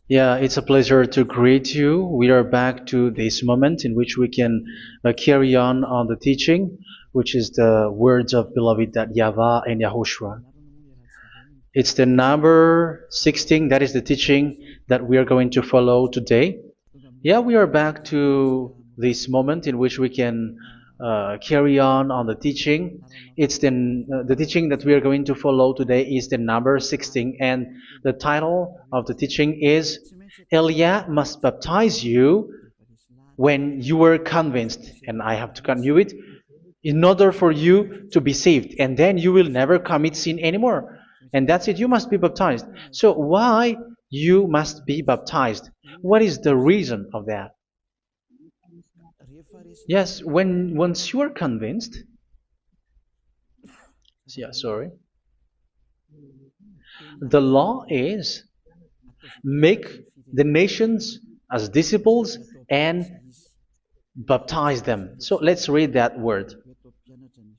Yeah, it's a pleasure to greet you. We are back to this moment in which we can carry on the teaching, which is the words of beloved that YAHVAH and YAHOSHUA. It's the number 16, that is the teaching that we are going to follow today. Yeah, we are back to this moment in which we can carry on the teaching. It's the teaching that we are going to follow today is the number 16, and the title of the teaching is Elia must baptize you when you were convinced, and I have to continue it, in order for you to be saved, and then you will never commit sin anymore. And that's it, you must be baptized. So why you must be baptized? What is the reason of that? Yes, once you are convinced, yeah, sorry, the law is make the nations as disciples and baptize them. So let's read that word.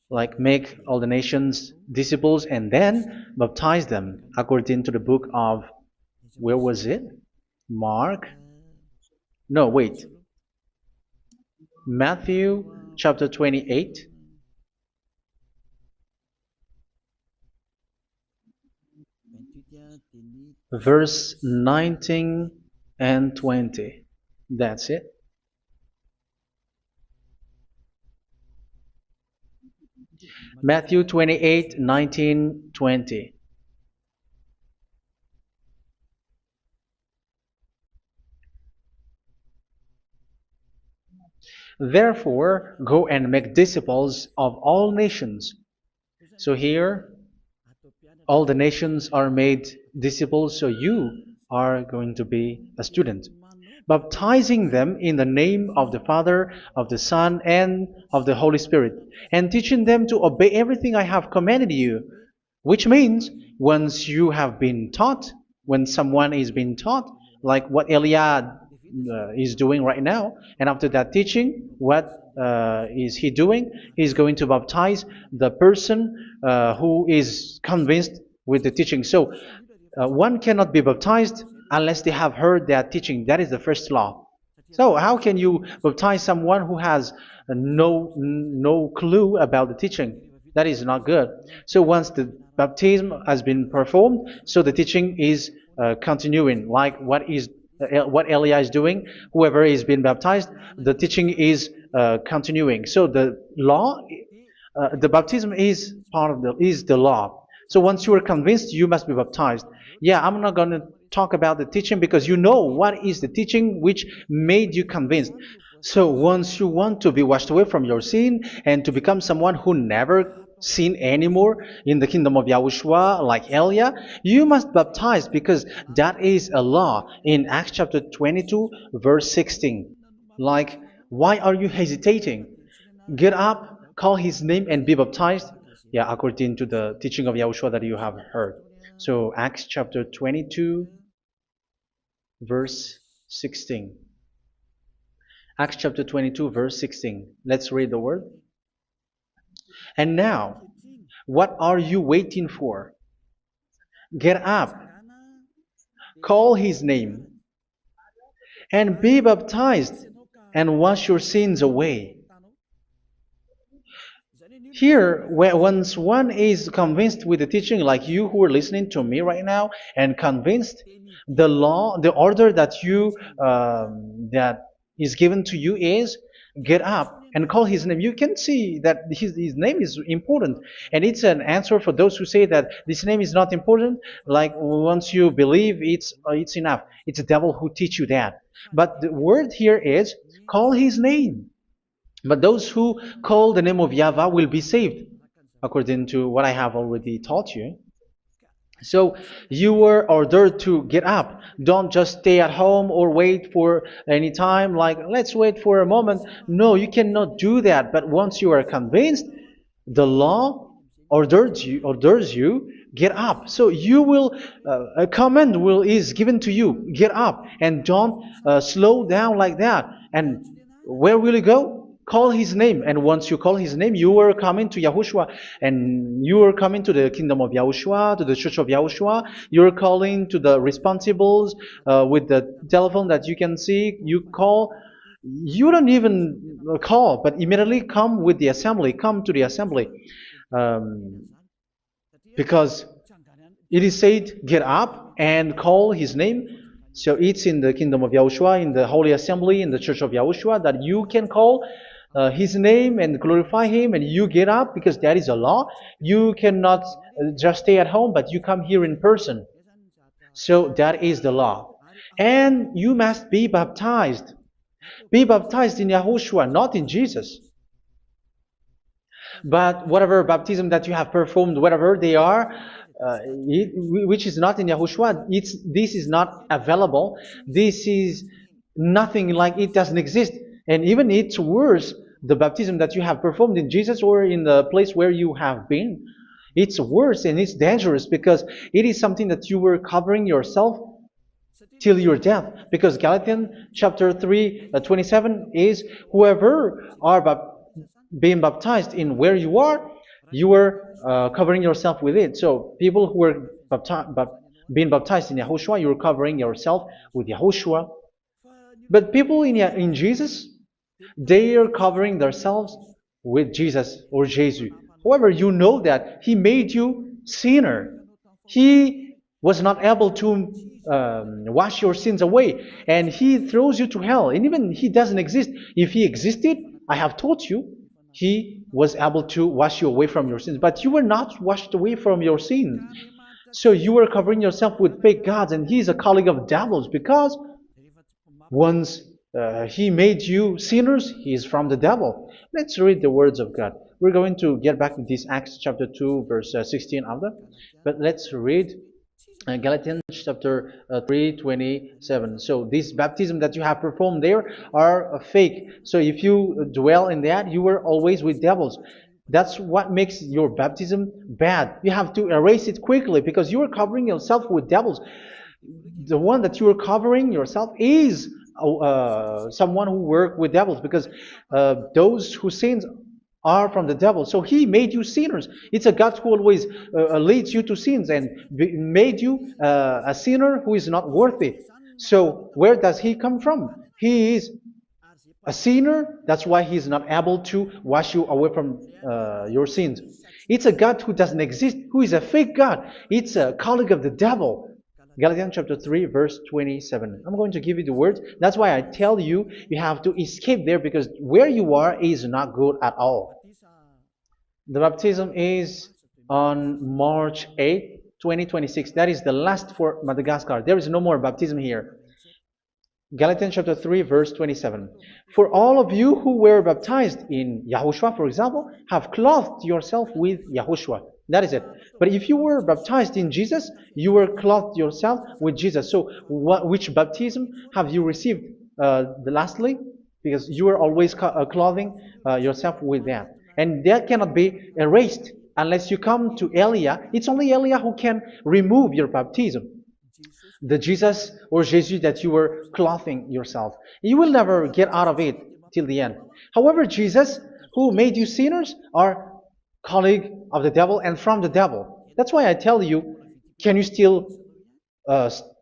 Like make all the nations disciples and then baptize them according to the book of, where was it? Mark? No, wait. Matthew chapter 28. Verse 19 and 20. That's it. Matthew 28, 19, 20. Therefore, go and make disciples of all nations. So here, all the nations are made disciples, so you are going to be a student. Baptizing them in the name of the Father, of the Son, and of the Holy Spirit, and teaching them to obey everything I have commanded you. Which means, once you have been taught, when someone is being taught, like what Elia is doing right now, and after that teaching, what is he doing? He's going to baptize the person who is convinced with the teaching. So one cannot be baptized unless they have heard that teaching. That is the first law. So how can you baptize someone who has no clue about the teaching? That is not good. So once the baptism has been performed, so the teaching is continuing, like what Elia is doing. Whoever is being baptized, the teaching is continuing. So the law, the baptism is part of the law. So once you are convinced, you must be baptized. Yeah, I'm not going to talk about the teaching because you know what is the teaching which made you convinced. So once you want to be washed away from your sin and to become someone who never sin anymore in the kingdom of Yahushua, like Elia, you must baptize because that is a law in Acts chapter 22, verse 16. Like, why are you hesitating? Get up, call his name, and be baptized. Yeah, according to the teaching of Yahushua that you have heard. So Acts chapter 22, verse 16. Acts chapter 22, verse 16. Let's read the word. And now, what are you waiting for? Get up, call his name, and be baptized, and wash your sins away. Here, once one is convinced with the teaching, like you who are listening to me right now, and convinced, the law, the order that that is given to you is get up and call his name. You can see that his name is important, and it's an answer for those who say that this name is not important. Like once you believe, it's enough. It's the devil who teach you that. But the word here is call his name. But those who call the name of YAHVAH will be saved, according to what I have already taught you. So you were ordered to get up. Don't just stay at home or wait for any time, like let's wait for a moment. No, you cannot do that. But once you are convinced, the law orders you get up. So you will a command is given to you, get up, and don't slow down like that. And where will you go? call his name. And once you call his name, you are coming to Yahushua, and you are coming to the kingdom of Yahushua, to the church of Yahushua. You're calling to the responsibles with the telephone that you can see. You call. You don't even call, but immediately come with the assembly. Come to the assembly. Um, because it is said, get up and call his name. So it's in the kingdom of Yahushua, in the holy assembly, in the church of Yahushua, that you can call his name and glorify him, and you get up, because that is a law. You cannot just stay at home, but you come here in person. So that is the law. And you must be baptized. Be baptized in Yahushua, not in Jesus. But whatever baptism that you have performed, whatever they are, which is not in Yahushua, this is not available. This is nothing, like it doesn't exist. And even it's worse, the baptism that you have performed in Jesus or in the place where you have been. It's worse and it's dangerous, because it is something that you were covering yourself till your death. Because Galatians chapter 3, 27 is, whoever are being baptized in where you are covering yourself with it. So people who were being baptized in Yahushua, you're covering yourself with Yahushua. But people in Jesus, they are covering themselves with Jesus or Jesus. However, you know that he made you sinner. He was not able to wash your sins away, and he throws you to hell. And even he doesn't exist. If he existed, I have taught you, he was able to wash you away from your sins. But you were not washed away from your sins. So you were covering yourself with fake gods, and he is a colleague of devils, because once he made you sinners, he is from the devil. Let's read the words of God. We're going to get back to this Acts chapter 2, verse 16 after. But let's read Galatians chapter 3:27. So this baptism that you have performed there are fake. So if you dwell in that, you were always with devils. That's what makes your baptism bad. You have to erase it quickly, because you are covering yourself with devils. The one that you are covering yourself is someone who works with devils, because those who sin are from the devil. So he made you sinners. It's a God who always leads you to sins, and made you a sinner who is not worthy. So where does he come from? He is a sinner. That's why he is not able to wash you away from your sins. It's a God who doesn't exist, who is a fake God. It's a colleague of the devil. Galatians chapter 3, verse 27. I'm going to give you the words. That's why I tell you, you have to escape there, because where you are is not good at all. The baptism is on March 8, 2026. That is the last for Madagascar. There is no more baptism here. Galatians chapter 3, verse 27. For all of you who were baptized in Yahushua, for example, have clothed yourself with Yahushua. That is it. But if you were baptized in Jesus, you were clothed yourself with Jesus. So which baptism have you received lastly? Because you are always clothing yourself with that. And that cannot be erased unless you come to Elia. It's only Elia who can remove your baptism. The Jesus or Jesus that you were clothing yourself. You will never get out of it till the end. However, Jesus, who made you sinners, are colleague of the devil and from the devil. That's why I tell you, can you still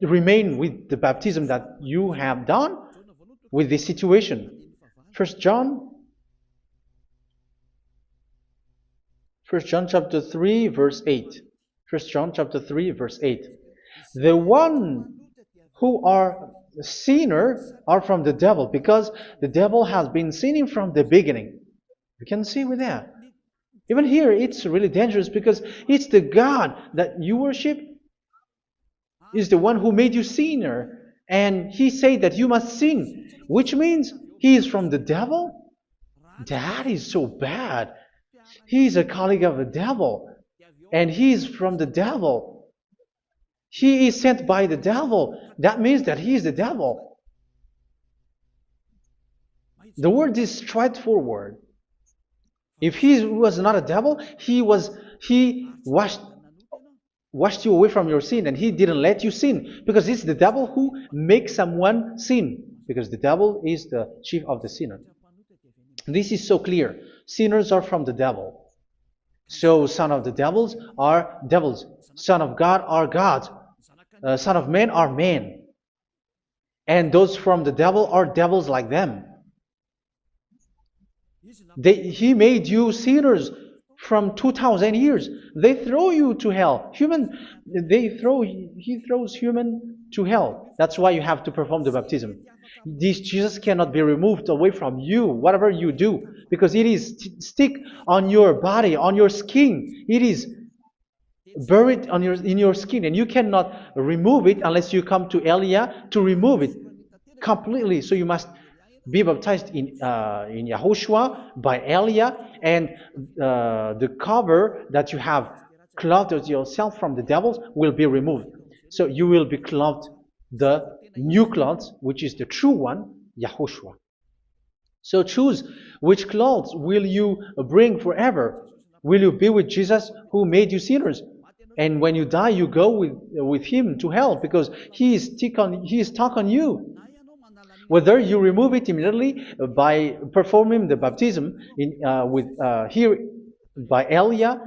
remain with the baptism that you have done with this situation? First John chapter 3, verse 8. First John chapter 3, verse 8. The one who are sinner are from the devil, because the devil has been sinning from the beginning. You can see with that. Even here, it's really dangerous, because it's the God that you worship is the one who made you sinner, and he said that you must sin, which means he is from the devil. That is so bad. He is a colleague of the devil, and he is from the devil. He is sent by the devil. That means that he is the devil. The word is straightforward. If he was not a devil, he washed you away from your sin, and he didn't let you sin, because it's the devil who makes someone sin, because the devil is the chief of the sinner. This is so clear. Sinners are from the devil. So son of the devils are devils. Son of God are gods. Son of men are men. And those from the devil are devils like them. He made you sinners from 2000 years. They throw you to hell. He throws human to hell. That's why you have to perform the baptism. This Jesus cannot be removed away from you, whatever you do, because it is stick on your body, on your skin. It is buried in your skin, and you cannot remove it unless you come to Elia to remove it completely. So you must be baptized in Yahushua by Elia, and the cover that you have clothed yourself from the devils will be removed. So you will be clothed the new clothes, which is the true one, Yahushua. So choose which clothes will you bring forever. Will you be with Jesus who made you sinners? And when you die, you go with him to hell because he is stuck on you. Whether you remove it immediately by performing the baptism here by Elia,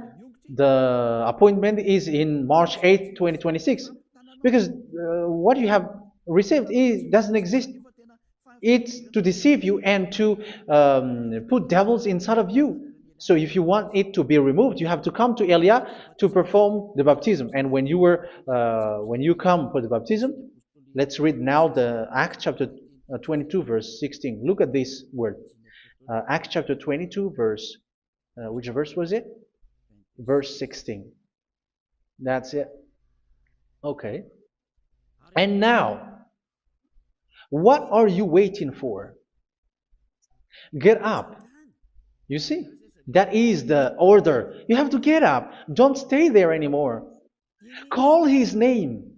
the appointment is in March 8, 2026. Because what you have received doesn't exist. It's to deceive you and to put devils inside of you. So if you want it to be removed, you have to come to Elia to perform the baptism. And when you come for the baptism, let's read now the Acts chapter 22 verse 16. Look at this word. Acts chapter 22 verse, which verse was it? Verse 16. That's it. Okay. And now, what are you waiting for? Get up. You see, that is the order. You have to get up. Don't stay there anymore. Call his name.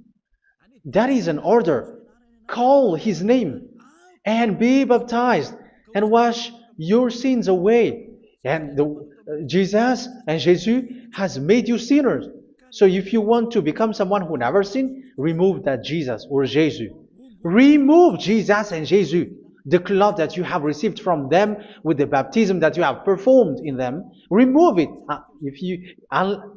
That is an order. Call his name and be baptized and wash your sins away. And Jesus has made you sinners. So if you want to become someone who never sinned, remove that Jesus or Jesus. Remove Jesus and Jesus, the cloth that you have received from them with the baptism that you have performed in them. Remove it.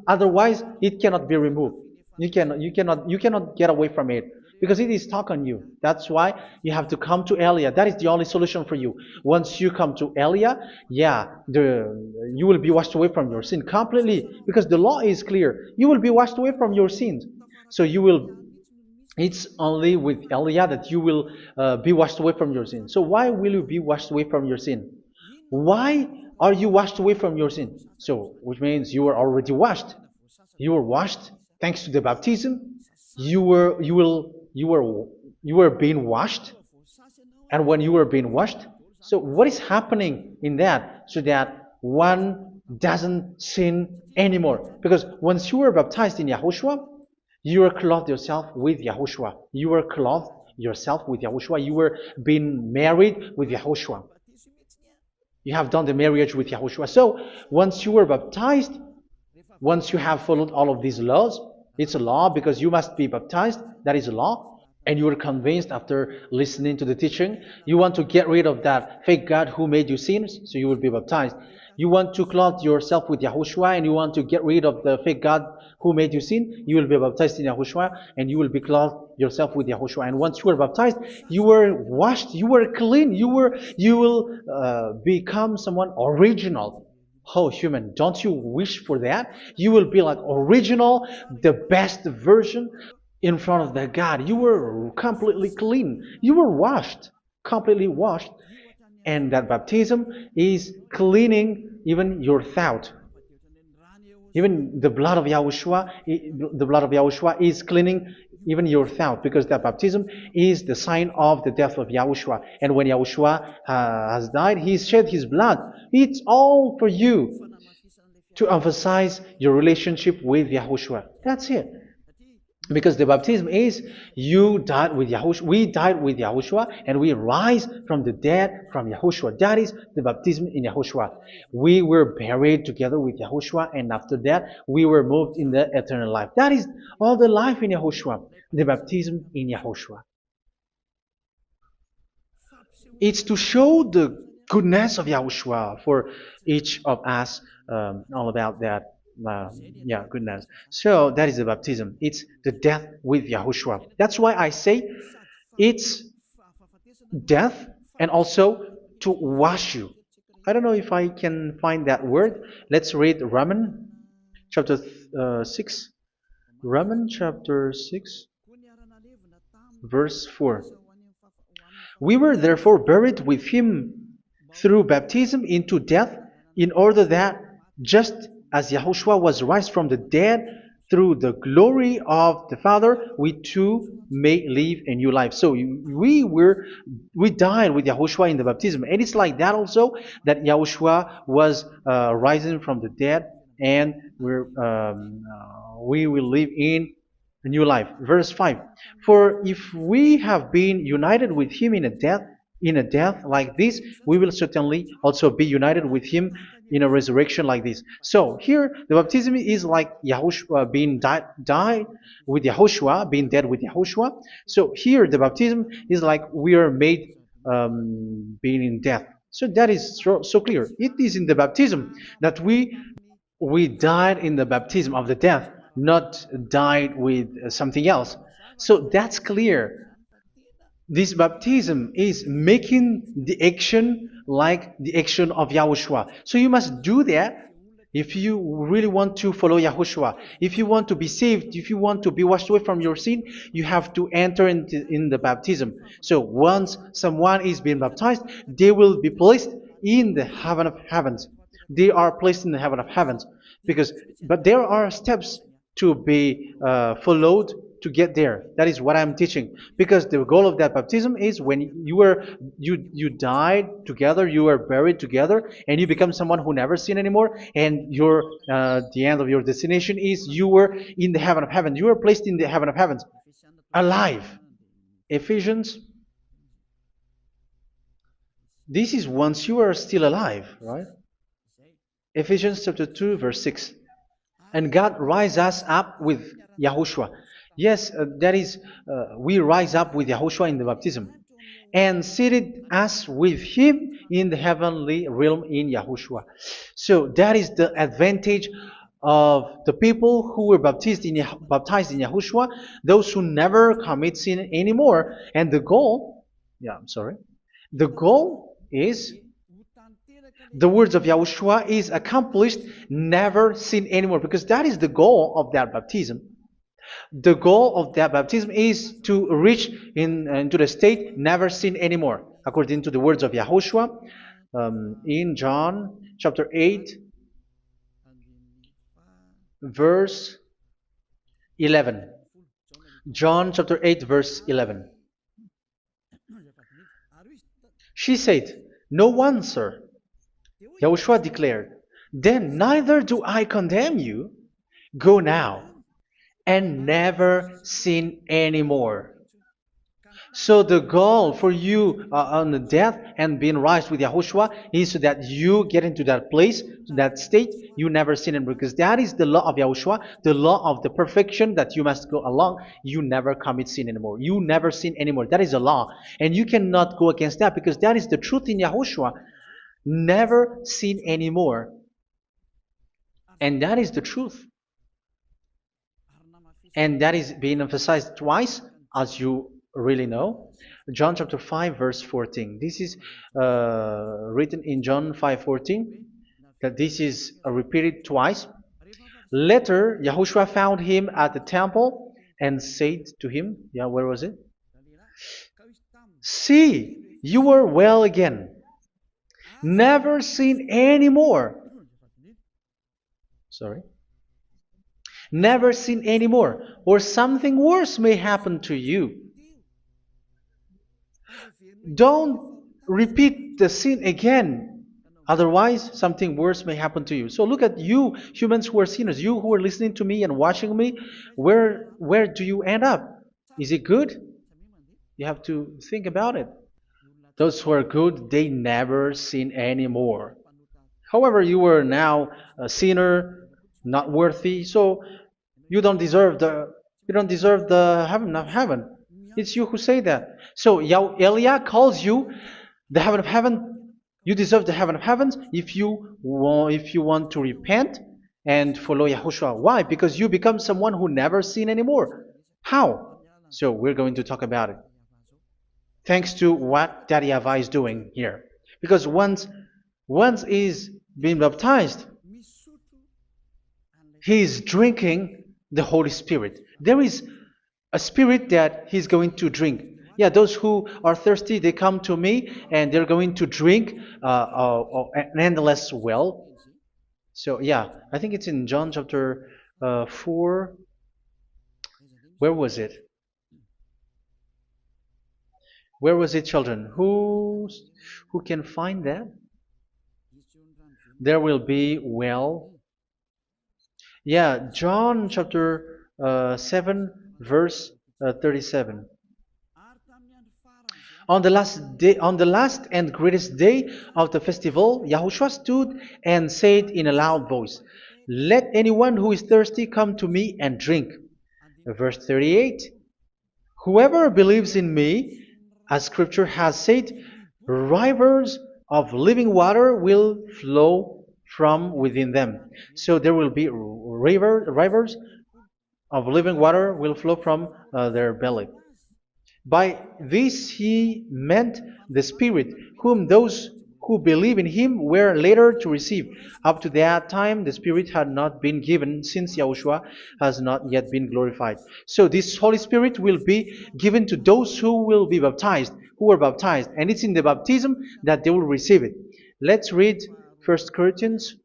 Otherwise, it cannot be removed. You cannot get away from it because it is stuck on you. That's why you have to come to Elia. That is the only solution for you. Once you come to Elia, you will be washed away from your sin completely because the law is clear. You will be washed away from your sins. So it's only with Elia that you will be washed away from your sin. So why will you be washed away from your sin? Why are you washed away from your sin? So, which means you are already washed. You were washed thanks to the baptism. You were being washed, and when you were being washed, so what is happening in that? So that one doesn't sin anymore. Because once you were baptized in Yahushua, you were clothed yourself with Yahushua. You were clothed yourself with Yahushua. You were being married with Yahushua. You have done the marriage with Yahushua. So once you were baptized, once you have followed all of these laws, it's a law because you must be baptized. That is a law. And you are convinced after listening to the teaching, you want to get rid of that fake God who made you sinners, so you will be baptized. You want to clothe yourself with Yahushua and you want to get rid of the fake God who made you sin, you will be baptized in Yahushua and you will be clothed yourself with Yahushua. And once you are baptized, you were washed, you were clean, you will become someone original. Oh, human, don't you wish for that? You will be like original, the best version in front of the God. You were completely clean. You were washed, completely washed. And that baptism is cleaning even your thought. Even the blood of Yahushua is cleaning even your thought, because that baptism is the sign of the death of Yahushua. And when Yahushua has died, he shed his blood. It's all for you to emphasize your relationship with Yahushua. That's it. Because the baptism is you died with Yahushua, we died with Yahushua, and we rise from the dead from Yahushua. That is the baptism in Yahushua. We were buried together with Yahushua, and after that we were moved in the eternal life. That is all the life in Yahushua, the baptism in Yahushua. It's to show the goodness of Yahushua for each of us, all about that. Yeah, goodness. So that is the baptism. It's the death with Yahushua. That's why I say it's death and also to wash you. I don't know if I can find that word. Let's read Romans chapter 6. Romans chapter 6, verse 4. We were therefore buried with him through baptism into death, in order that, just as Yahushua was raised from the dead through the glory of the Father, we too may live a new life. So we died with Yahushua in the baptism, and it's like that also that Yahushua was rising from the dead, and we will live in a new life. Verse 5. For if we have been united with him in a death like this, we will certainly also be united with him in a resurrection like this. So here the baptism is like Yahushua being died with Yahushua, being dead with Yahushua. So here the baptism is like we are made being in death. So that is so clear. It is in the baptism that we died in the baptism of the death, not died with something else. So that's clear. This baptism is making the action like the action of Yahushua. So you must do that if you really want to follow Yahushua. If you want to be saved, if you want to be washed away from your sin, you have to enter in the baptism. So once someone is being baptized, they will be placed in the heaven of heavens. They are placed in the heaven of heavens, but there are steps to be followed to get there. That is what I'm teaching, because the goal of that baptism is when you died together, you were buried together, and you become someone who never sin anymore, and the end of your destination is you were in the heaven of heaven. You were placed in the heaven of heavens, alive. Ephesians. This is once you are still alive, right? Ephesians chapter 2, verse 6. And God rise us up with Yahushua. Yes, that is, we rise up with Yahushua in the baptism. And seated us with him in the heavenly realm in Yahushua. So that is the advantage of the people who were baptized in Yahushua, those who never commit sin anymore. And the goal, the goal is the words of Yahushua is accomplished, never sin anymore, because that is the goal of that baptism. The goal of that baptism is to reach into the state never sin anymore, according to the words of Yahushua in John chapter 8, verse 11. John chapter 8, verse 11. She said, "No one, sir." Yahushua declared, "Then neither do I condemn you. Go now and never sin anymore." So the goal for you on the death and being raised with Yahushua is so that you get into that place, that state, you never sin anymore. Because that is the law of Yahushua, the law of the perfection that you must go along. You never commit sin anymore. You never sin anymore. That is a law. And you cannot go against that, because that is the truth in Yahushua. Never sin anymore. And that is the truth. And that is being emphasized twice, as you really know. John chapter 5, verse 14. This is written in John 5:14, that this is repeated twice. Later, Yahushua found him at the temple and said to him, where was it? "See, you are well again. Never sin anymore." Never sin anymore, or something worse may happen to you. Don't repeat the sin again. Otherwise, something worse may happen to you. So look at you, humans who are sinners, you who are listening to me and watching me. Where do you end up? Is it good? You have to think about it. Those who are good, they never sin anymore. However, you are now a sinner, not worthy, so you don't deserve the heaven of heaven. It's you who say that. So Eliah calls you the heaven of heaven You deserve the heaven of heavens if you want to repent and follow Yahushua. Why? Because you become someone who never sin anymore. How? So we're going to talk about it. Thanks to what Daddy YAHVAH is doing here. Because once is being baptized, he is drinking the Holy Spirit. There is a spirit that he's going to drink. Yeah, those who are thirsty, they come to me and they're going to drink an endless well. So yeah, I think it's in John chapter 4. Where was it? Where was it, children? Who can find that? There will be well. Yeah, John chapter 7, verse 37. On the last and greatest day of the festival, Yahushua stood and said in a loud voice, "Let anyone who is thirsty come to me and drink." Verse 38, "Whoever believes in me, as scripture has said, rivers of living water will flow from within them." So there will be rivers of living water will flow from their belly. By this he meant the Spirit, whom those who believe in him were later to receive. Up to that time, the Spirit had not been given, since Yahushua has not yet been glorified. So this Holy Spirit will be given to those who will be baptized, who are baptized, and it's in the baptism that they will receive it. Let's read 1 Corinthians.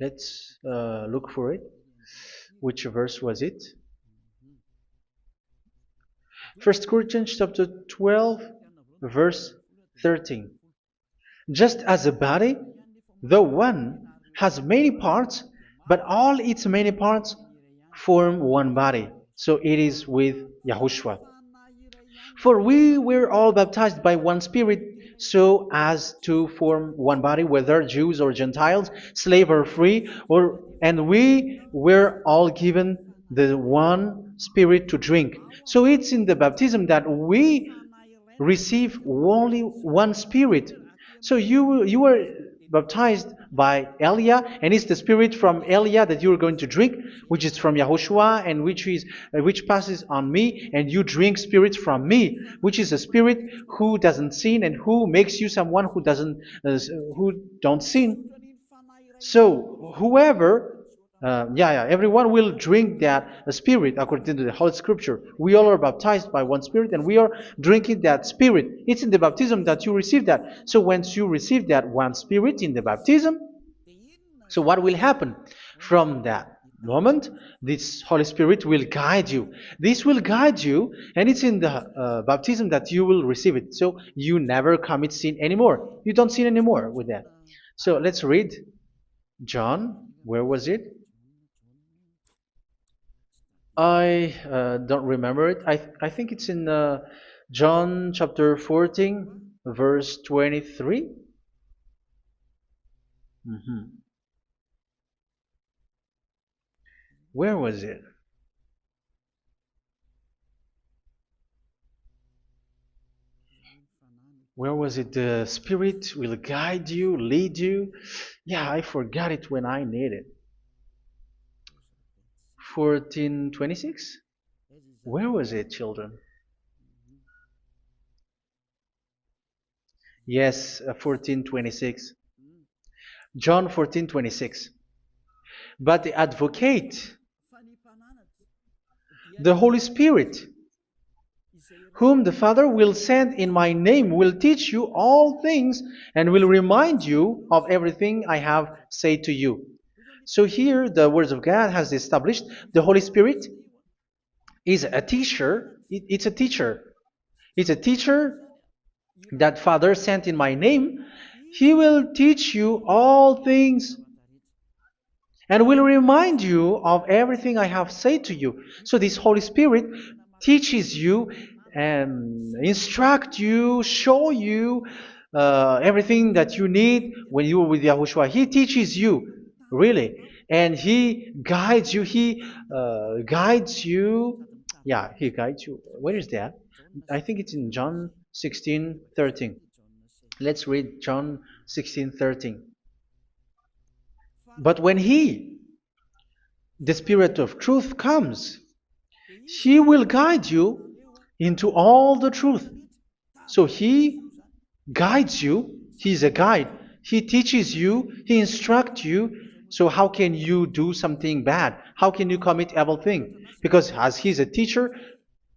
Let's look for it. Which verse was it? 1 Corinthians chapter 12, verse 13. Just as a body, though one, has many parts, but all its many parts form one body. So it is with Yahushua. For we were all baptized by one Spirit, so as to form one body, whether Jews or Gentiles, slave or free, and we were all given the one Spirit to drink. So it's in the baptism that we receive only one Spirit. So you were baptized by Elia, and it's the Spirit from Elia that you are going to drink, which is from Yahushua, and which passes on me, and you drink Spirit from me, which is a Spirit who doesn't sin and who makes you someone who don't sin. So whoever everyone will drink that Spirit according to the Holy Scripture. We all are baptized by one Spirit, and we are drinking that Spirit. It's in the baptism that you receive that. So once you receive that one Spirit in the baptism, so what will happen? From that moment, this Holy Spirit will guide you. This will guide you, and it's in the baptism that you will receive it. So you never commit sin anymore. You don't sin anymore with that. So let's read John. Where was it? I don't remember it. I think it's in John chapter 14, verse 23. Where was it? Where was it? The Spirit will guide you, lead you. Yeah, I forgot it when I need it. 14:26? Where was it, children? Yes, 14:26. John 14:26. But the advocate, the Holy Spirit, whom the Father will send in my name, will teach you all things and will remind you of everything I have said to you. So here the words of God has established the Holy Spirit is a teacher. It's a teacher. It's a teacher that Father sent in my name. He will teach you all things and will remind you of everything I have said to you. So this Holy Spirit teaches you and instruct you, show you everything that you need when you are with Yahushua. He teaches you, really. And He guides you. He guides you. Yeah, He guides you. Where is that? I think it's in John 16:13. Let's read John 16:13. But when He, the Spirit of truth, comes, He will guide you into all the truth. So He guides you. He's a guide. He teaches you. He instructs you. So how can you do something bad? How can you commit evil thing? Because as He's a teacher,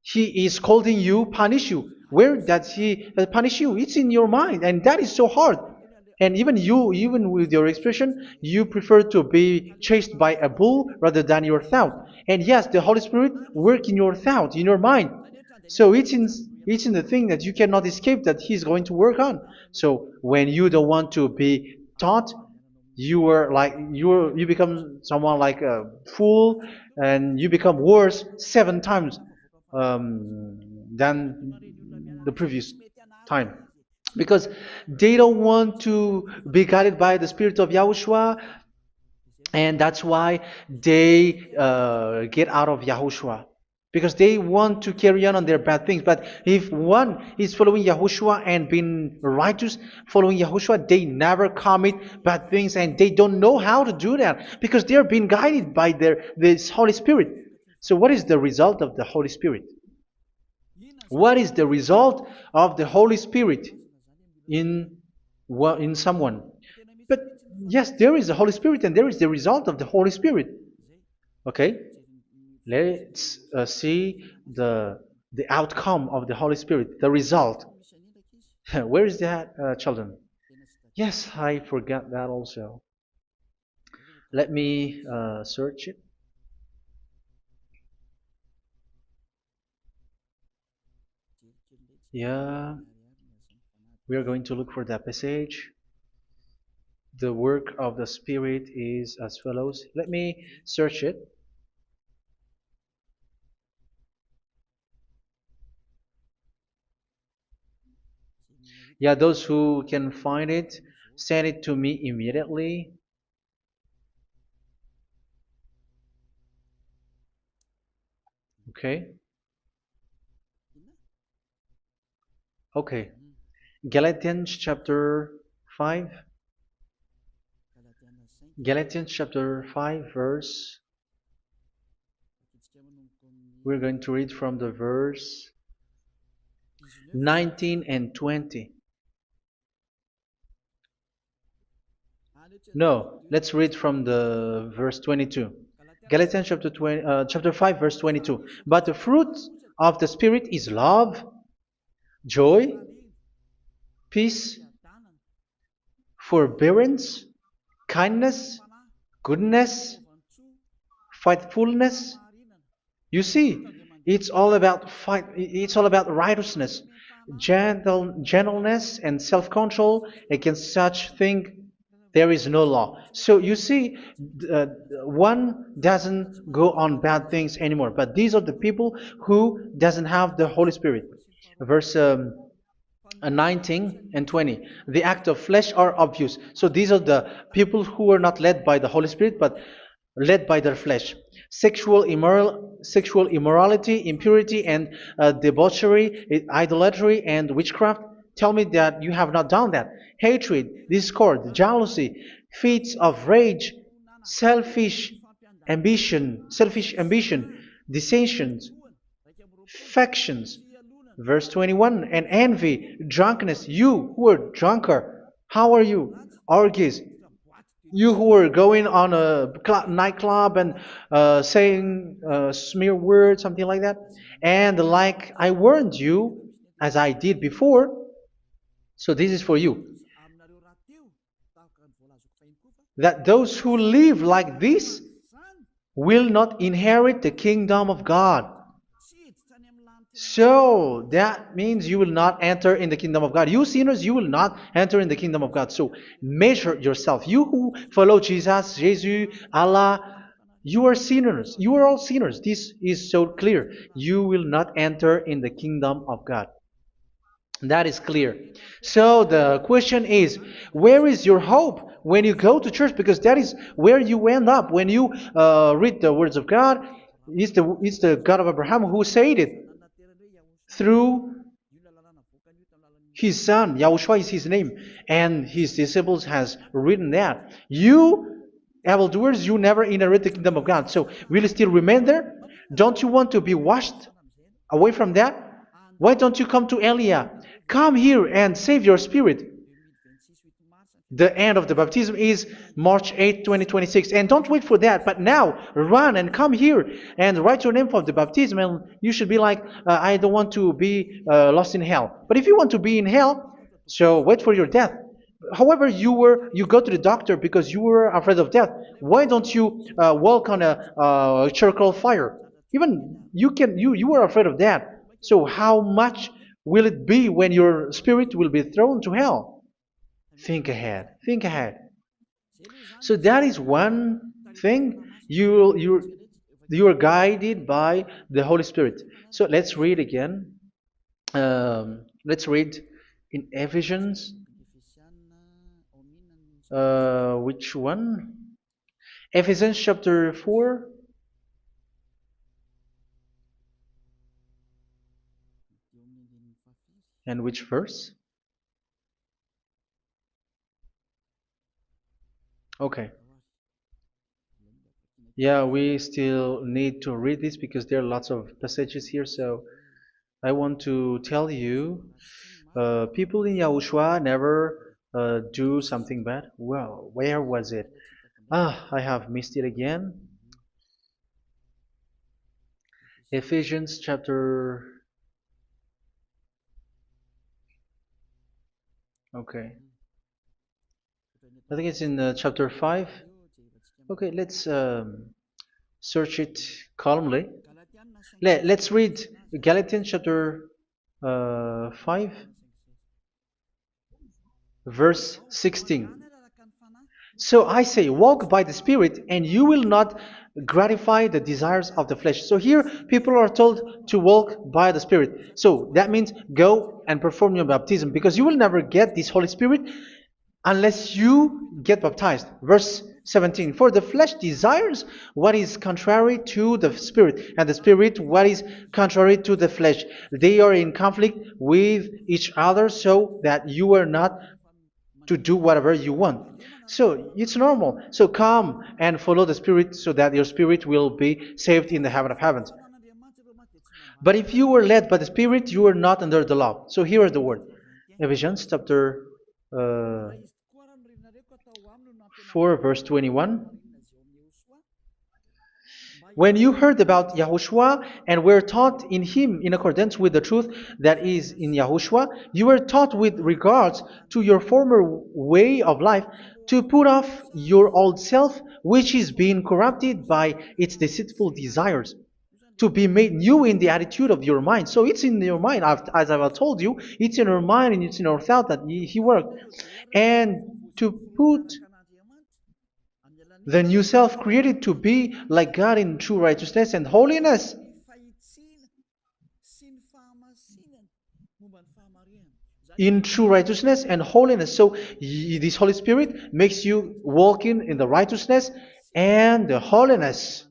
He is scolding you, punish you. Where does He punish you? It's in your mind, and that is so hard. And even you, even with your expression, you prefer to be chased by a bull rather than your thought. And yes, the Holy Spirit work in your thought, in your mind. So it's in the thing that you cannot escape that He's going to work on. So when you don't want to be taught, you become someone like a fool, and you become worse 7 times than the previous time, because they don't want to be guided by the Spirit of Yahushua, and that's why they get out of Yahushua, because they want to carry on their bad things. But if one is following Yahushua and being righteous, following Yahushua, they never commit bad things, and they don't know how to do that because they are being guided by this Holy Spirit. So what is the result of the Holy Spirit? What is the result of the Holy Spirit in someone? But yes, there is the Holy Spirit, and there is the result of the Holy Spirit. Okay, let's see the outcome of the Holy Spirit, the result. Where is that, children? Yes, I forgot that also. Let me search it. Yeah, we are going to look for that passage. The work of the Spirit is as follows. Let me search it. Yeah, those who can find it, send it to me immediately. Okay. Okay. Galatians chapter 5. Galatians chapter 5 verse. We're going to read from the verse 19 and 20. No, let's read from the verse 22. Galatians chapter 5 verse 22. But the fruit of the Spirit is love, joy, peace, forbearance, kindness, goodness, faithfulness. You see, it's all about fight. It's all about righteousness, gentleness, and self-control. Against such thing, there is no law. So you see, uh, one doesn't go on bad things anymore. But these are the people who doesn't have the Holy Spirit. Verse 19 and 20. The act of flesh are obvious. So these are the people who are not led by the Holy Spirit, but led by their flesh. Sexual immorality, impurity, and debauchery, idolatry, and witchcraft. Tell me that you have not done that. Hatred, discord, jealousy, fits of rage, selfish ambition, dissensions, factions. Verse 21, and envy, drunkenness. You who are drunkard, how are you? Orgies. You who are going on a nightclub and saying smear words, something like that. And like I warned you, as I did before, so this is for you. That those who live like this will not inherit the kingdom of God. So that means you will not enter in the kingdom of God. You sinners, you will not enter in the kingdom of God. So measure yourself. You who follow Jesus, Allah, you are sinners. You are all sinners. This is so clear. You will not enter in the kingdom of God. That is clear. So the question is, where is your hope when you go to church? Because that is where you end up when you read the words of God. It's the God of Abraham who said it. Through His son, Yahushua is his name, and his disciples has written that. You, evildoers, you never inherit the kingdom of God. So will you still remain there? Don't you want to be washed away from that? Why don't you come to Elia? Come here and save your spirit. The end of the baptism is March 8th, 2026. And don't wait for that, but now run and come here and write your name for the baptism. And you should be like, I don't want to be lost in hell. But if you want to be in hell, so wait for your death. However, you go to the doctor because you were afraid of death. Why don't you walk on a charcoal fire? Even you were afraid of that. So how much will it be when your spirit will be thrown to hell? Think ahead. Think ahead. So that is one thing. You are guided by the Holy Spirit. So let's read again. Let's read in Ephesians. Which one? Ephesians chapter 4. And which verse? Okay. Yeah, we still need to read this because there are lots of passages here. So I want to tell you, people in Yahushua never do something bad. Well, where was it? I have missed it again. Ephesians chapter. Okay. I think it's in chapter 5. Okay, let's search it calmly. Let's read Galatians chapter 5, verse 16. So I say, walk by the Spirit, and you will not gratify the desires of the flesh. So here, people are told to walk by the Spirit. So that means go and perform your baptism, because you will never get this Holy Spirit unless you get baptized. Verse 17. For the flesh desires what is contrary to the Spirit, and the Spirit what is contrary to the flesh. They are in conflict with each other, so that you are not to do whatever you want. So it's normal. So come and follow the Spirit so that your spirit will be saved in the heaven of heavens. But if you were led by the Spirit, you are not under the law. So here is the word. Ephesians chapter 4 verse 21. When you heard about Yahushua and were taught in him in accordance with the truth that is in Yahushua, you were taught with regards to your former way of life to put off your old self, which is being corrupted by its deceitful desires, to be made new in the attitude of your mind. So it's in your mind, as I've told you, it's in your mind and it's in your thought that he worked. And to put the new self created to be like God in true righteousness and holiness. In true righteousness and holiness. So this Holy Spirit makes you walk in the righteousness and the holiness.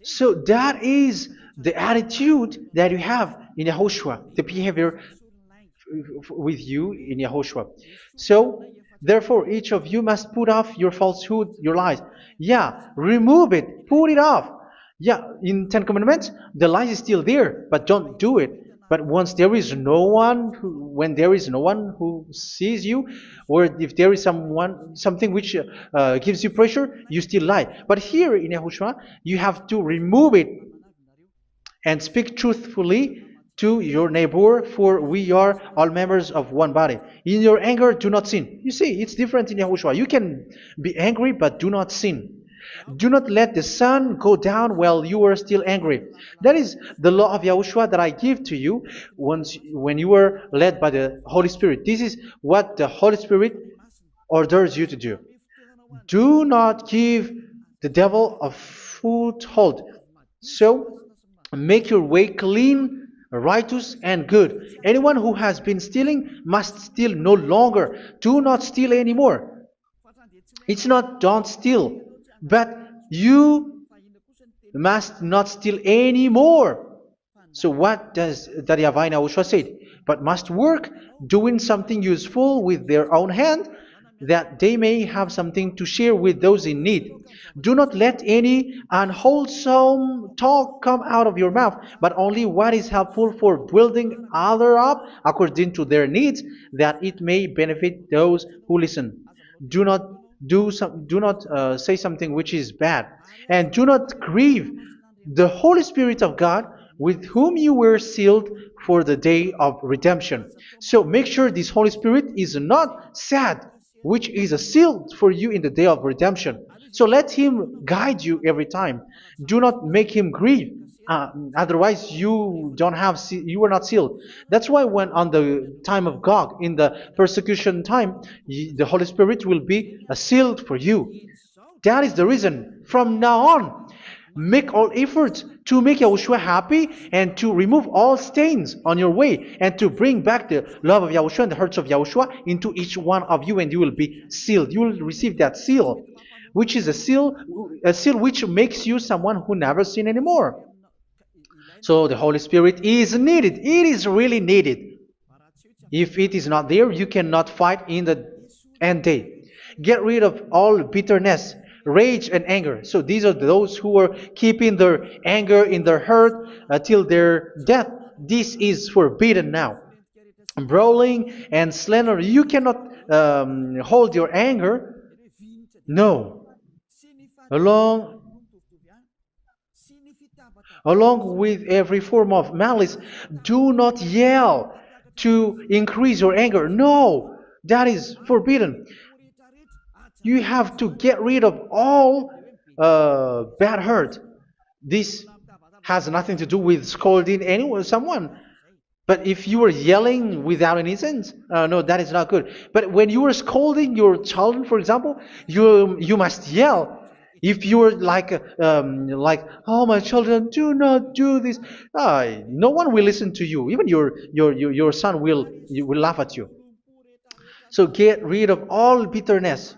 So that is the attitude that you have in Yahushua, the behavior with you in Yahushua. So therefore, each of you must put off your falsehood, your lies. Yeah, remove it, put it off. Yeah, in Ten Commandments, the lies is still there, but don't do it. But once there is no one, when there is no one who sees you, or if there is something which gives you pressure, you still lie. But here in Yahushua, you have to remove it and speak truthfully to your neighbor, for we are all members of one body. In your anger, do not sin. You see, it's different in Yahushua. You can be angry, but do not sin. Do not let the sun go down while you are still angry. That is the law of Yahushua that I give to you when you were led by the Holy Spirit. This is what the Holy Spirit orders you to do. Do not give the devil a foothold. So, make your way clean, righteous, and good. Anyone who has been stealing must steal no longer. Do not steal anymore. It's not don't steal, but you must not steal anymore. So what does Daddy Avai Yahushua said? But must work doing something useful with their own hand, that they may have something to share with those in need. Do not let any unwholesome talk come out of your mouth, but only what is helpful for building others up according to their needs, that it may benefit those who listen. Do not do not say something which is bad, and do not grieve the Holy Spirit of God, with whom you were sealed for the day of redemption. So make sure this Holy Spirit is not sad, which is a seal for you in the day of redemption. So let him guide you every time. Do not make him grieve. Otherwise, you don't have you were not sealed. That's why when on the time of God, in the persecution time, the Holy Spirit will be a sealed for you. That is the reason. From now on, make all efforts to make Yahushua happy and to remove all stains on your way and to bring back the love of Yahushua and the hearts of Yahushua into each one of you, and you will be sealed. You will receive that seal, which is a seal which makes you someone who never sin anymore. So the Holy Spirit is needed. It is really needed. If it is not there, you cannot fight in the end day. Get rid of all bitterness, rage, and anger. So these are those who are keeping their anger in their heart till their death. This is forbidden now. Brawling and slander. You cannot hold your anger. No. Along Along with every form of malice, do not yell to increase your anger. No, that is forbidden. You have to get rid of all bad hurt. This has nothing to do with scolding anyone, someone. But if you are yelling without any sense, no, that is not good. But when you are scolding your children, for example, you must yell. If you are like, oh my children, do not do this, no one will listen to you. Even your son will laugh at you. So get rid of all bitterness.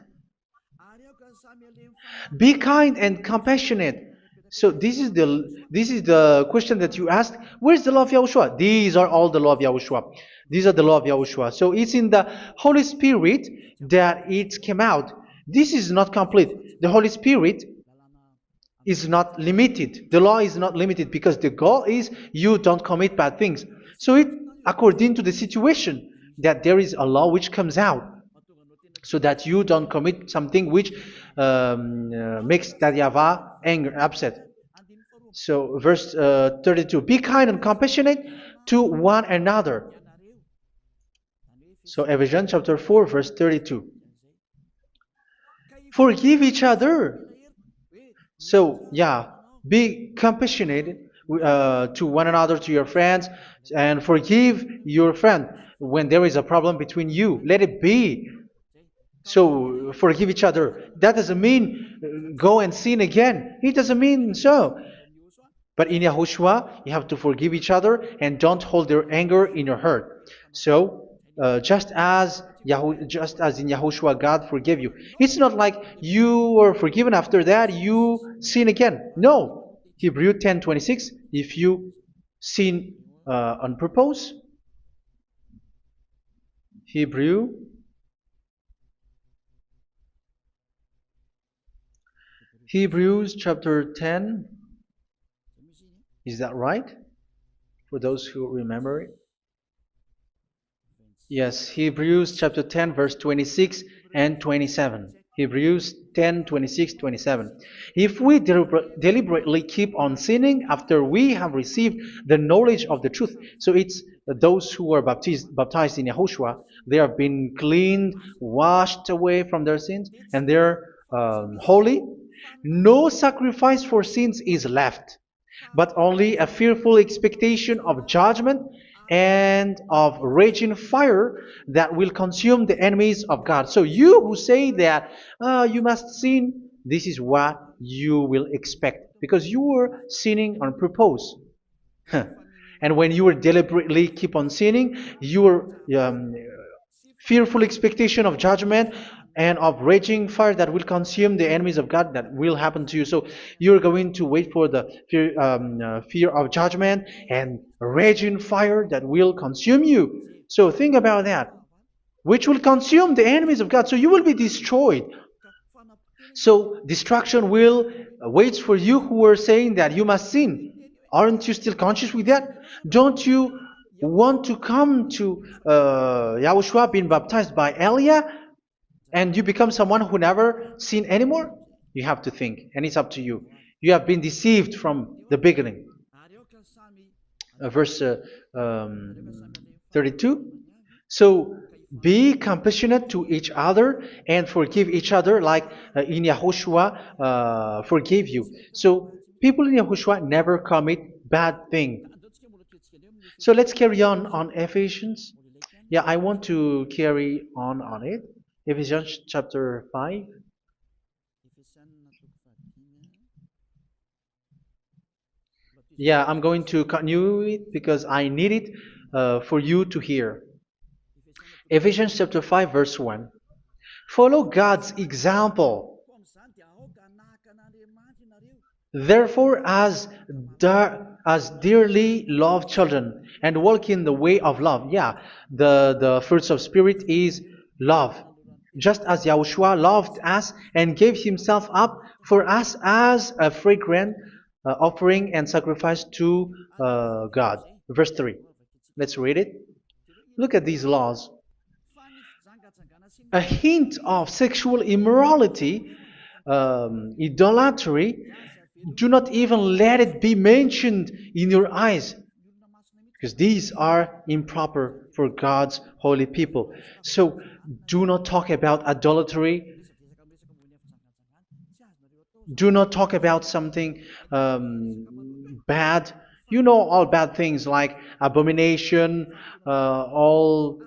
Be kind and compassionate. So this is the question that you asked. Where's the law of Yahushua? These are all the law of Yahushua. These are the law of Yahushua. So it's in the Holy Spirit that it came out. This is not complete. The Holy Spirit is not limited. The law is not limited because the goal is you don't commit bad things. So it according to the situation that there is a law which comes out, so that you don't commit something which makes that YAHVAH anger, upset. So verse 32, be kind and compassionate to one another. So Ephesians chapter 4 verse 32. Forgive each other. So yeah, be compassionate to one another, to your friends, and forgive your friend when there is a problem between you. Let it be. So forgive each other. That doesn't mean go and sin again. It doesn't mean so. But in Yahushua, you have to forgive each other and don't hold your anger in your heart. So just as in Yahushua, God forgave you. It's not like you were forgiven after that you sin again. No. Hebrew 10:26. If you sin on purpose, Hebrews chapter 10. Is that right? For those who remember it? Yes, Hebrews chapter 10, verse 26 and 27. Hebrews 10, 26, 27. If we deliberately keep on sinning after we have received the knowledge of the truth, so it's those who are baptized in Yahushua, they have been cleaned, washed away from their sins, and they're holy. No sacrifice for sins is left, but only a fearful expectation of judgment and of raging fire that will consume the enemies of God. So you who say that you must sin, this is what you will expect, because you were sinning on purpose. And when you were deliberately keep on sinning, you were fearful expectation of judgment and of raging fire that will consume the enemies of God that will happen to you. So you're going to wait for the fear of judgment and raging fire that will consume you. So think about that, which will consume the enemies of God. So you will be destroyed. So destruction will wait for you who are saying that you must sin. Aren't you still conscious with that? Don't you want to come to Yahushua being baptized by Elia and you become someone who never sinned anymore? You have to think, and it's up to you. You have been deceived from the beginning. Verse 32. So be compassionate to each other and forgive each other like in Yahushua forgave you. So people in Yahushua never commit bad thing. So let's carry on Ephesians. Yeah, I want to carry on it. Ephesians chapter 5. Yeah, I'm going to continue it because I need it for you to hear. Ephesians chapter 5 verse 1. Follow God's example. Therefore, as dearly loved children, and walk in the way of love. Yeah, the fruits of spirit is love. Just as Yahushua loved us and gave himself up for us as a fragrant offering and sacrifice to God. Verse 3. Let's read it. Look at these laws. A hint of sexual immorality, idolatry, do not even let it be mentioned in your eyes, because these are improper for God's holy people. So do not talk about idolatry. Do not talk about something bad. You know all bad things like abomination, all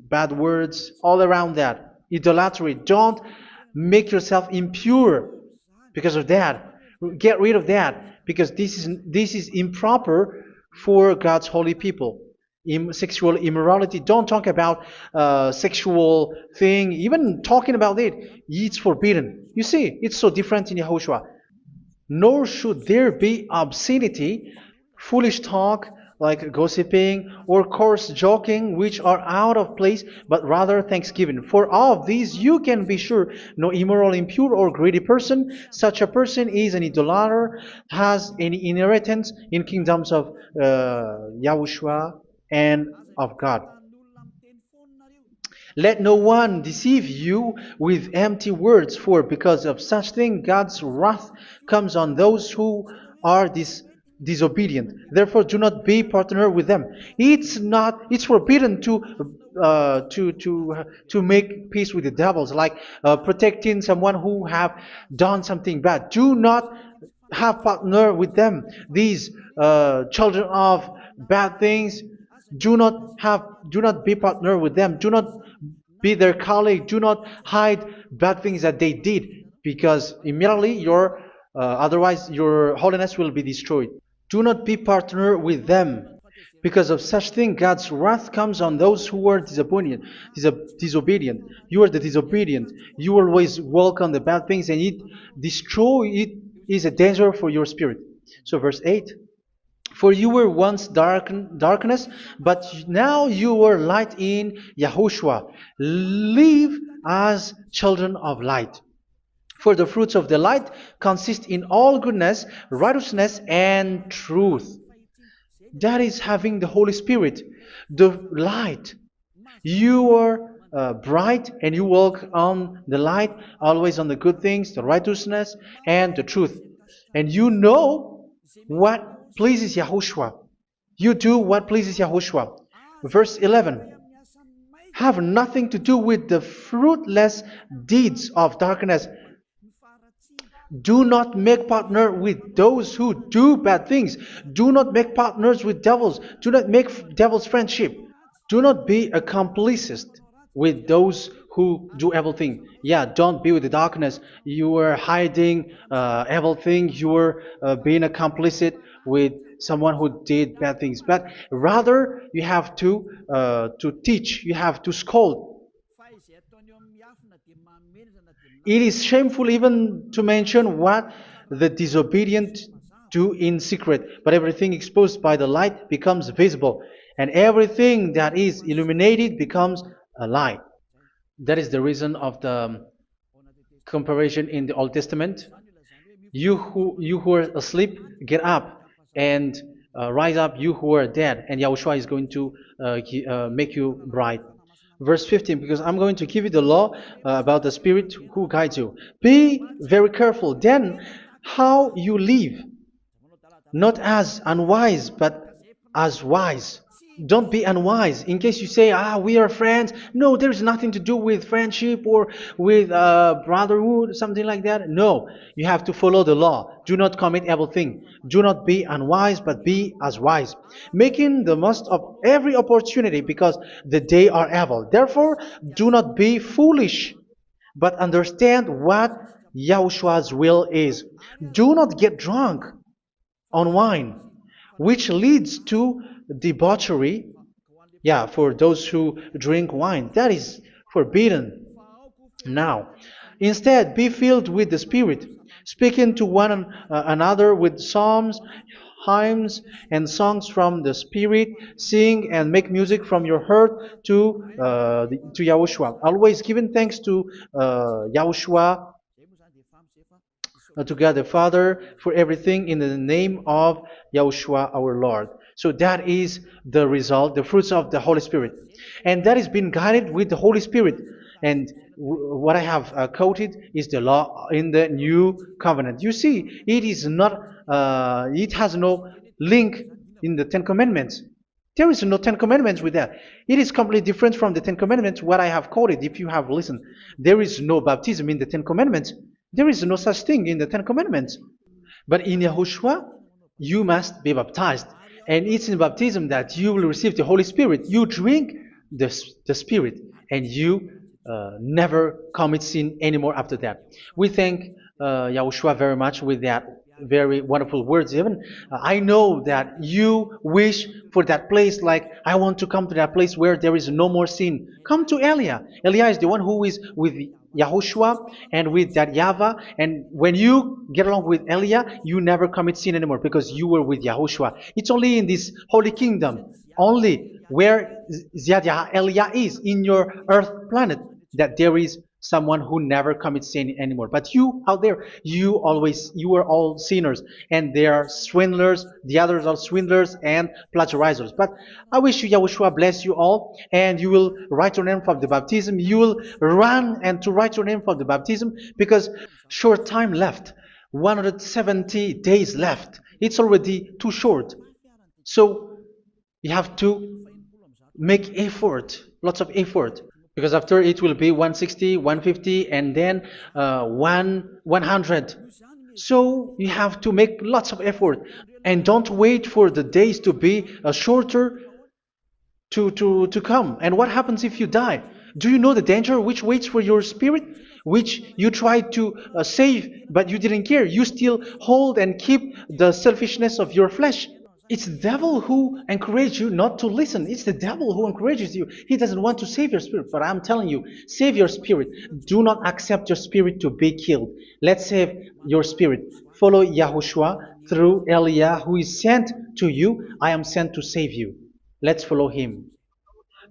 bad words, all around that. Idolatry. Don't make yourself impure because of that. Get rid of that because this is improper for God's holy people. Sexual immorality. Don't talk about sexual thing. Even talking about it's forbidden. You see, it's so different in Yahushua. Nor should there be obscenity, foolish talk like gossiping or coarse joking, which are out of place, but rather thanksgiving. For of these you can be sure: no immoral, impure, or greedy person, such a person is an idolater, has any inheritance in kingdoms of Yahushua and of God. Let no one deceive you with empty words, for because of such thing God's wrath comes on those who are disobedient. Therefore, do not be partner with them. It's forbidden to make peace with the devils, like protecting someone who have done something bad. Do not have partner with them. These children of bad things. Do not be partner with them. Do not be their colleague. Do not hide bad things that they did, because immediately otherwise your holiness will be destroyed. Do not be partner with them. Because of such thing, God's wrath comes on those who are disobedient. You are the disobedient. You always walk on the bad things, and it is a danger for your spirit. So verse 8. For you were once darkness, but now you are light in Yahushua. Live as children of light. For the fruits of the light consist in all goodness, righteousness, and truth. That is having the Holy Spirit, the light. You are bright and you walk on the light, always on the good things, the righteousness, and the truth. And you know what pleases Yahushua. You do what pleases Yahushua. Verse 11. Have nothing to do with the fruitless deeds of darkness. Do not make partner with those who do bad things. Do not make partners with devils. Do not make devils friendship. Do not be accomplices with those who do evil things. Yeah, don't be with the darkness. You are hiding evil things. You are being a complicit with someone who did bad things, but rather you have to teach, you have to scold. It is shameful even to mention what the disobedient do in secret, but everything exposed by the light becomes visible, and everything that is illuminated becomes a light. That is the reason of the comparison in the Old Testament. You who are asleep, get up and rise up, you who are dead, and Yahushua is going to make you bright. Verse 15, because I'm going to give you the law about the Spirit who guides you. Be very careful then how you live, not as unwise, but as wise. Don't be unwise. In case you say, we are friends. No, there's nothing to do with friendship or with brotherhood, something like that. No, you have to follow the law. Do not commit evil thing. Do not be unwise, but be as wise, making the most of every opportunity, because the day are evil. Therefore, do not be foolish, but understand what Yahushua's will is. Do not get drunk on wine, which leads to debauchery. Yeah, for those who drink wine, that is forbidden now. Instead, be filled with the Spirit, speaking to one another with psalms, hymns, and songs from the Spirit. Sing and make music from your heart to Yahushua, always giving thanks to Yahushua, to God the Father, for everything in the name of Yahushua our Lord. So that is the result, the fruits of the Holy Spirit. And that is being guided with the Holy Spirit. And what I have quoted is the law in the new covenant. You see, it is not, it has no link in the Ten Commandments. There is no Ten Commandments with that. It is completely different from the Ten Commandments, what I have quoted, if you have listened. There is no baptism in the Ten Commandments. There is no such thing in the Ten Commandments. But in Yahushua, you must be baptized. And it's in baptism that you will receive the Holy Spirit. You drink the Spirit, and you never commit sin anymore after that. We thank Yahushua very much with that very wonderful words. Even I know that you wish for that place, like, I want to come to that place where there is no more sin. Come to Elia. Elia is the one who is with Yahushua and with that YAHVAH. And when you get along with Elia, you never commit sin anymore, because you were with Yahushua. It's only in this holy kingdom, only where Ziad Elia is, in your earth planet, that there is someone who never commits sin anymore. But you out there, you are all sinners, and they are swindlers. The others are swindlers and plagiarizers. But I wish you, Yahushua, bless you all, and you will write your name for the baptism. You will run and to write your name for the baptism, because short time left, 170 days left. It's already too short. So you have to make effort, lots of effort, because after it will be 160, 150, and then 100. So you have to make lots of effort, and don't wait for the days to be shorter to come. And what happens if you die? Do you know the danger which waits for your spirit, which you tried to save, but you didn't care? You still hold and keep the selfishness of your flesh. It's the devil who encourages you not to listen. It's the devil who encourages you. He doesn't want to save your spirit. But I'm telling you, save your spirit. Do not accept your spirit to be killed. Let's save your spirit. Follow Yahushua through Elia, who is sent to you. I am sent to save you. Let's follow him.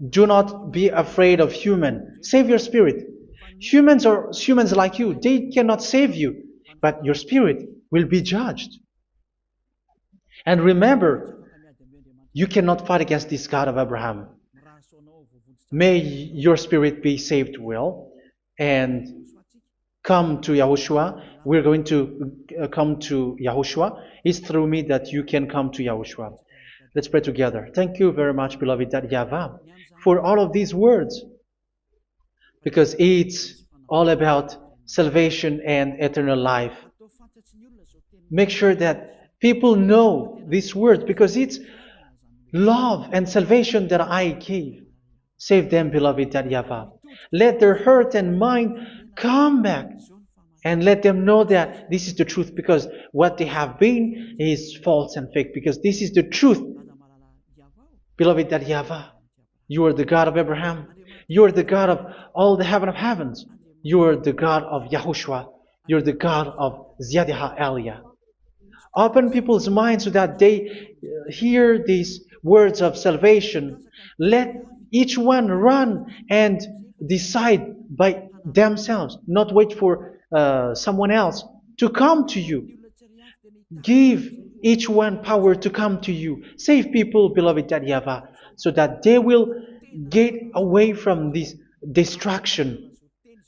Do not be afraid of human. Save your spirit. Humans are humans like you. They cannot save you. But your spirit will be judged. And remember, you cannot fight against this God of Abraham. May your spirit be saved well, and come to Yahushua. We're going to come to Yahushua. It's through me that you can come to Yahushua. Let's pray together. Thank you very much, beloved YAHVAH, for all of these words, because it's all about salvation and eternal life. Make sure that people know these words, because it's love and salvation that I gave. Save them, beloved YAHVAH. Let their heart and mind come back and let them know that this is the truth, because what they have been is false and fake, because this is the truth. Beloved, that YAHVAH, you are the God of Abraham. You are the God of all the heaven of heavens. You are the God of YAHOSHUA. You are the God of Ziyadiha Aliyah. Open people's minds so that they hear these words of salvation. Let each one run and decide by themselves, not wait for someone else to come to you. Give each one power to come to you. Save people, beloved YAHVAH, so that they will get away from this distraction.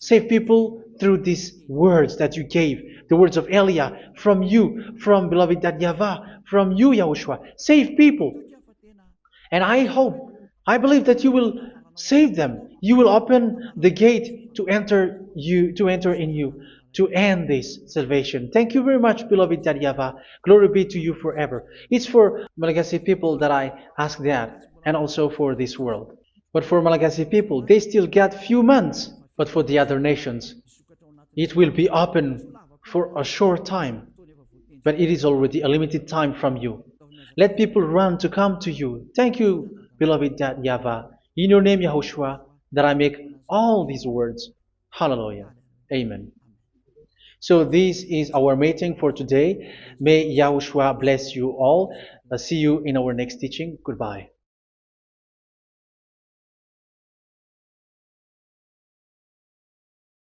Save people through these words that you gave, the words of Elia, from you, from beloved YAHVAH, from you, Yahushua. Save people. And I hope, I believe that you will save them. You will open the gate to enter in you, to end this salvation. Thank you very much, beloved YAHVAH. Glory be to you forever. It's for Malagasy people that I ask that, and also for this world. But for Malagasy people, they still get few months. But for the other nations, it will be open for a short time. But it is already a limited time from you. Let people run to come to you. Thank you, beloved YAHVAH. In your name, Yahushua, that I make all these words. Hallelujah. Amen. So this is our meeting for today. May Yahushua bless you all. See you in our next teaching. Goodbye.